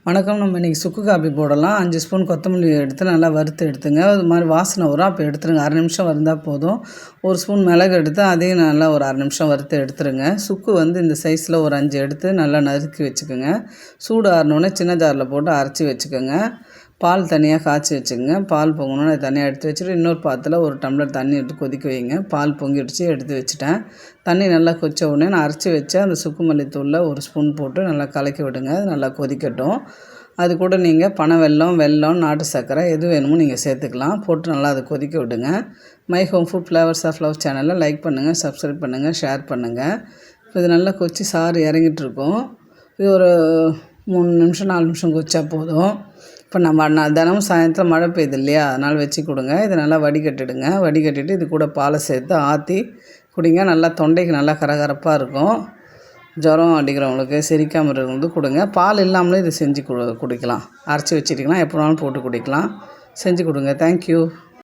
வணக்கம். நம்ம இன்றைக்கி சுக்கு காப்பி போடலாம். 5 ஸ்பூன் கொத்தமல்லி எடுத்து நல்லா வறுத்து எடுத்துங்க. அது மாதிரி வாசனை வரும், அப்போ எடுத்துருங்க. அரை நிமிஷம் வறுந்தால் போதும். 1 ஸ்பூன் மிளகு எடுத்து அதையும் நல்லா ஒரு அரை நிமிஷம் வறுத்து எடுத்துருங்க. சுக்கு இந்த சைஸில் ஒரு 5 எடுத்து நல்லா நறுக்கி வச்சுக்கோங்க. சூடு ஆறினோடனே சின்ன ஜாரில் போட்டு அரைச்சி வச்சுக்கோங்க. பால் தனியாக காய்ச்சி வச்சுக்கோங்க. பால் பொங்கணுன்னு அதை தனியாக எடுத்து வச்சுட்டு இன்னொரு பாத்திரத்தில் ஒரு டம்ளர் தண்ணி எடுத்து கொதிக்க வைங்க. பால் பொங்கிடுச்சு, எடுத்து வச்சுட்டேன். தண்ணி நல்லா கொதிச்ச உடனே நான் அரைச்சி வச்ச அந்த சுக்கு மல்லித்தூளில் 1 ஸ்பூன் போட்டு நல்லா கலக்கி விடுங்க. அது நல்லா கொதிக்கட்டும். அது கூட நீங்கள் பனை வெல்லம், நாட்டு சர்க்கரை எது வேணுமோ நீங்கள் சேர்த்துக்கலாம். போட்டு நல்லா அதை கொதிக்க விடுங்க. My home food flavours of love சேனலை லைக் பண்ணுங்கள், சப்ஸ்கிரைப் பண்ணுங்கள், ஷேர் பண்ணுங்கள். இப்போ இது நல்லா கொதிச்சு சாறு இறங்கிட்டுருக்கும். இது ஒரு 3 நிமிஷம் 4 நிமிஷம் கொதிச்சா போதும். இப்போ நம்ம தினமும் சாயந்தரம் மழை பெய்யுது இல்லையா, அதனால் வச்சு கொடுங்க. இதை நல்லா வடிகட்டிடுங்க. வடிகட்டிட்டு இது கூட பாலை சேர்த்து ஆற்றி குடிங்க. நல்லா தொண்டைக்கு நல்லா கரகரப்பாக இருக்கும். ஜுரம் அடிக்கிறவங்களுக்கு, செரிக்காமல் இருக்கிறவங்களுக்கு கொடுங்க. பால் இல்லாமலே இதை செஞ்சு குடிக்கலாம். அரைச்சி வச்சுட்டிங்கன்னா எப்போ வேணாலும் போட்டு குடிக்கலாம். செஞ்சு கொடுங்க. தேங்க்யூ.